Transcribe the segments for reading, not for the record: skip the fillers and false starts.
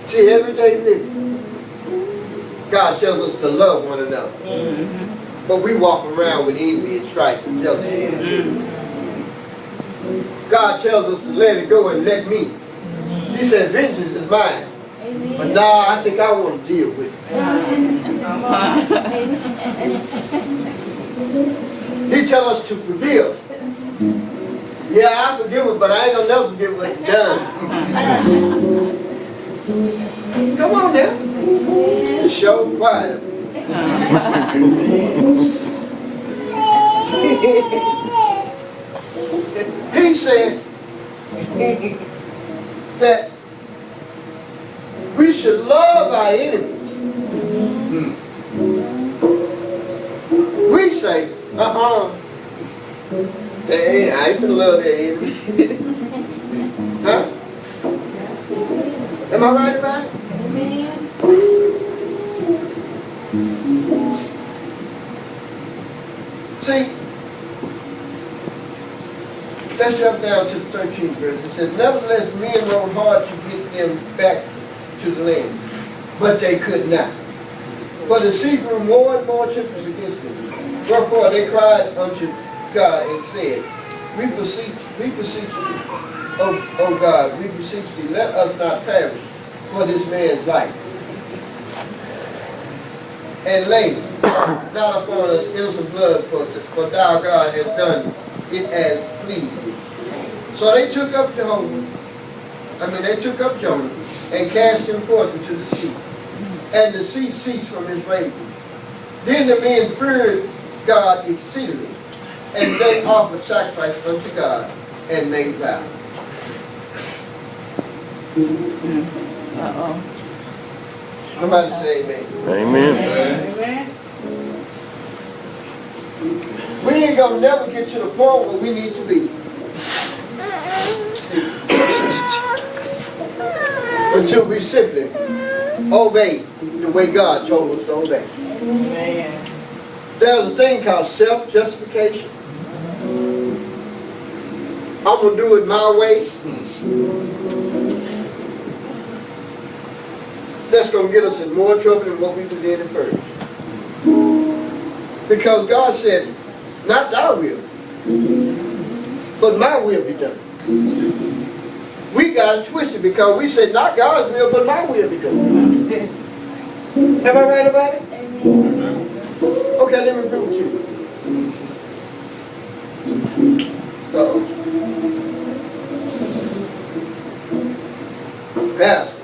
See, everyday living, God tells us to love one another. But we walk around with envy and strife and jealousy. God tells us to let it go and let me. He said, vengeance is mine. But now I think I want to deal with it. He tells us to forgive. Yeah, I forgive it, but I ain't going to never forgive what you've done. Come on now. Just show quiet. He said that we should love our enemies. We say, hey, I ain't finna love that enemy. Huh? Am I right about it? See, let's jump down to the 13th verse. It says, nevertheless, men rode hard to get them back to the land, but they could not. For the sea grew more and more tempestuous against them. Wherefore they cried unto God and said, we beseech you, O God, we beseech thee, let us not perish for this man's life. And lay not upon us innocent blood, for thou, God, hast done it as pleased thee. So they took up Jonah and cast him forth into the sea. And the sea ceased from his raging. Then the men feared God exceedingly, and they offered sacrifice unto God and made vows. Somebody say amen. Amen. Amen. We ain't gonna never get to the point where we need to be until we simply obey the way God told us to obey. Amen. There's a thing called self-justification. I'm going to do it my way. That's going to get us in more trouble than what we did at first. Because God said, not thy will, but my will be done. We got it twisted because we said, not God's will, but my will be done. Am I right about it? Okay, let me prove it to you. Pastor.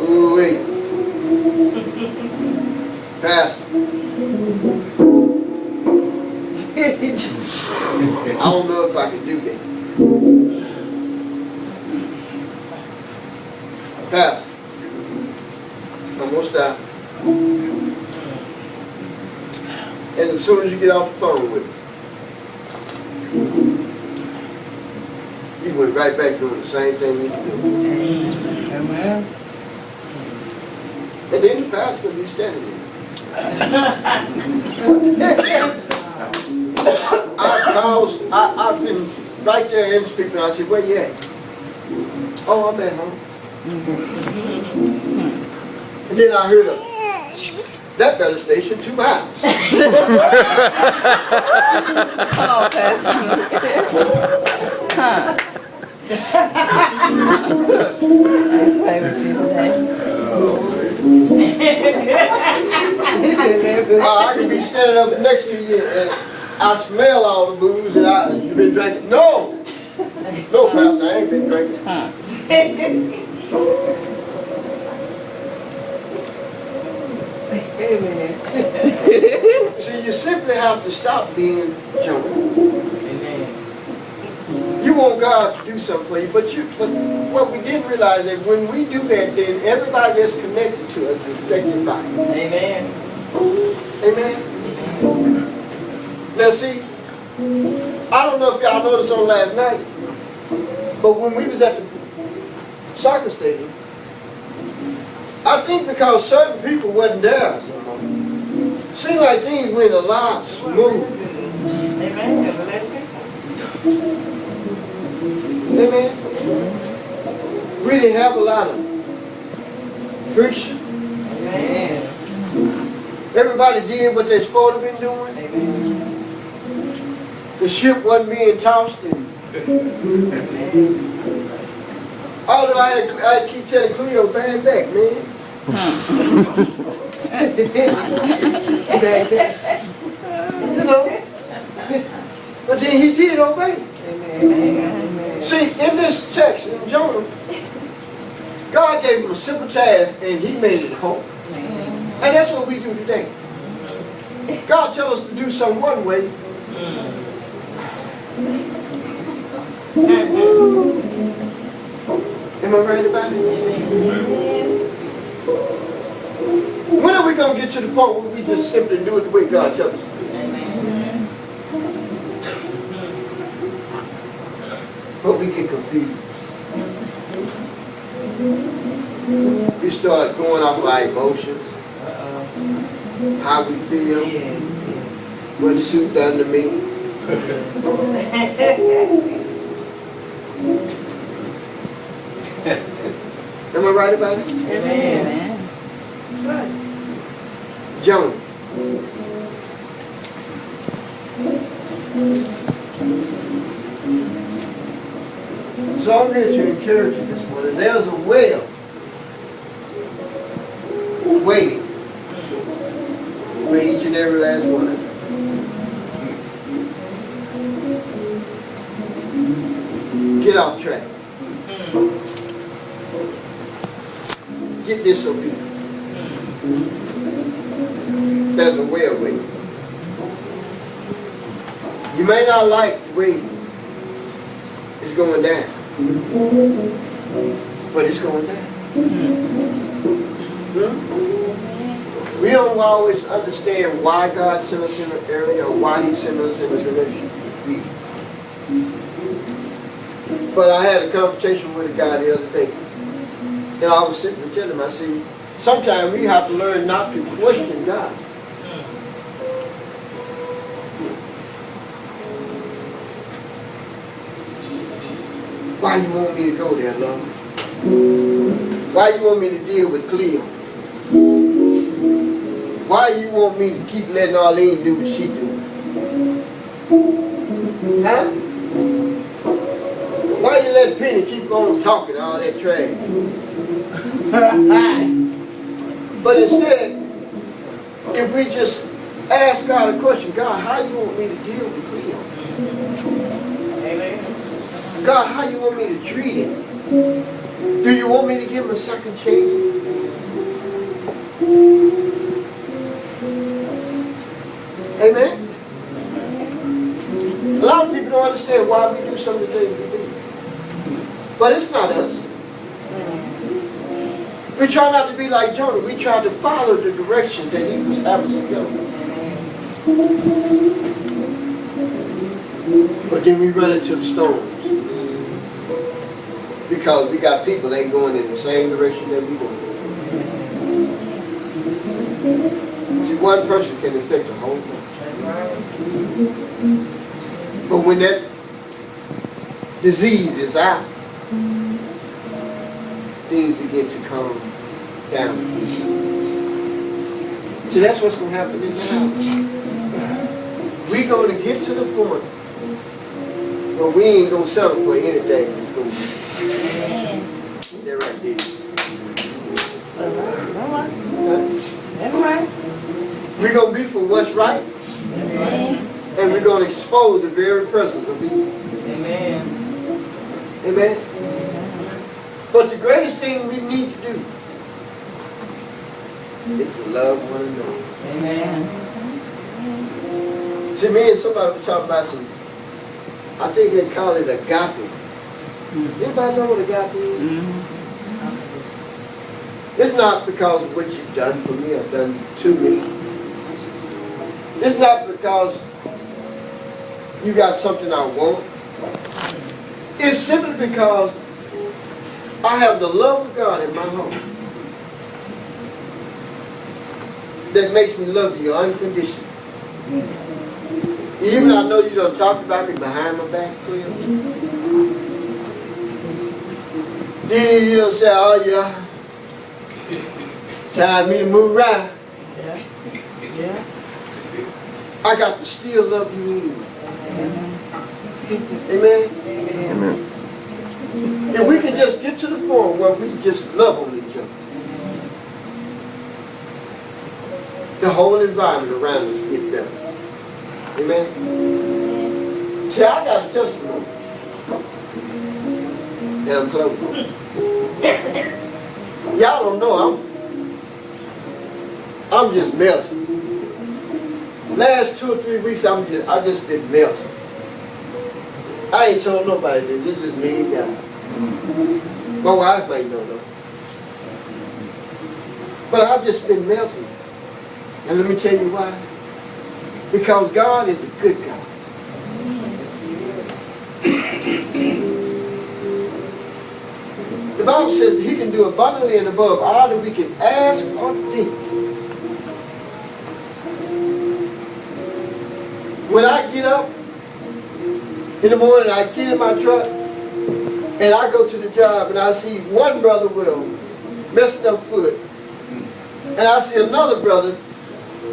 Ooh, wait. Pastor. I don't know if I can do that. Pastor, I'm going to stop. And as soon as you get off the phone with me, you went right back doing the same thing you were doing. Amen. And then the pastor will be standing there. I've been right there in speaking. I said, where you at? Oh, I'm at home. And then I heard that better station 2 miles. Oh, Pastor. Play with you today. I can be standing up next to you and I smell all the booze and you've been drinking. No! No, Pastor, I ain't been drinking. Amen. See, you simply have to stop being Jonah. Amen. You want God to do something for you, but what we didn't realize is when we do that, then everybody that's connected to us is affected by it. Amen. Amen? Now see, I don't know if y'all noticed on last night, but when we was at the soccer stadium, I think because certain people wasn't there, seemed like things went a lot smooth. Amen. didn't have a lot of friction. Amen. Everybody did what they're supposed to be doing. Amen. The ship wasn't being tossed. And although I keep telling Cleo, bang back, man. Bang back. You know. But then he did obey. Amen. See, in this text in Jonah, God gave him a simple task and he made it whole. And that's what we do today. God tells us to do something one way. Am I right about it? When are we going to get to the point where we just simply do it the way God tells us to do it? But we get confused. We start going off our emotions, how we feel, what suit done to me. Am I right about it? Amen. That's right. Jonah. So I'm here to encourage you this morning. There's a well waiting for each and every last one of you. Get off track. Get disobedient. There's a well waiting. You may not like the way it's going down, but it's going down. We don't always understand why God sent us in an area or why he sent us in a direction. But I had a conversation with a guy the other day, and I was sitting and telling him, I said, sometimes we have to learn not to question God. Why you want me to go there, love? Why you want me to deal with Cleo? Why you want me to keep letting Arlene do what she do? Huh? Why you let Penny keep on talking all that trash? But instead, if we just ask God a question, God, how you want me to deal with Cleo? Amen. God, how you want me to treat him? Do you want me to give him a second chance? Amen? A lot of people don't understand why we do some of the things we do. But it's not us. We try not to be like Jonah. We try to follow the direction that he was having us go. But then we run into the storms. Because we got people that ain't going in the same direction that we going. See, one person can affect the whole bunch. But when that disease is out, things begin to calm down. See, that's what's going to happen in the house. We're going to get to the point where we ain't going to settle for anything that's going to be. They're right there. That's right. We're going to be for what's right. That's right. And we're going to expose the very presence of evil. Amen. Amen? But the greatest thing we need to do is to love one another. Amen. See, me and somebody were talking about some, I think they call it agape. Anybody know what agape is? It's not because of what you've done for me or done to me. It's not because you got something I want. It's simply because I have the love of God in my heart that makes me love you unconditionally. Even I know you don't talk about me behind my back, clear. Then he, say, oh yeah, time me to move around. Yeah. Yeah. I got to still love you anyway. Amen? Amen. If we can just get to the point where we just love on each other, the whole environment around us get better. Amen? See, I got a testimony. And I'm closing. Y'all don't know, I'm just melting. Last 2 or 3 weeks, I just been melting. I ain't told nobody this. This is me and God. My wife might know though. But I've just been melting. And let me tell you why. Because God is a good God. The Bible says He can do abundantly and above all that we can ask or think. When I get up in the morning, I get in my truck and I go to the job and I see one brother with a messed up foot. And I see another brother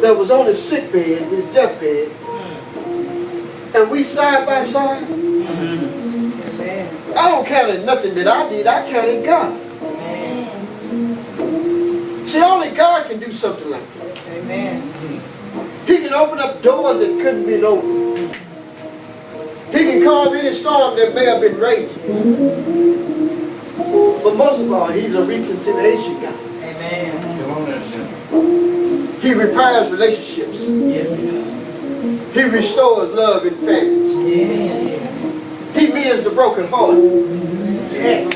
that was on his sick bed, his deathbed. And we side by side. I don't count nothing that I did, I counted God. See, only God can do something like that. Amen. He can open up doors that couldn't be opened. He can calm any storm that may have been raging. But most of all, He's a reconciliation God. Amen. He repairs relationships. Yes, He does. He restores love in families. Yeah. He mends the broken heart. Yeah.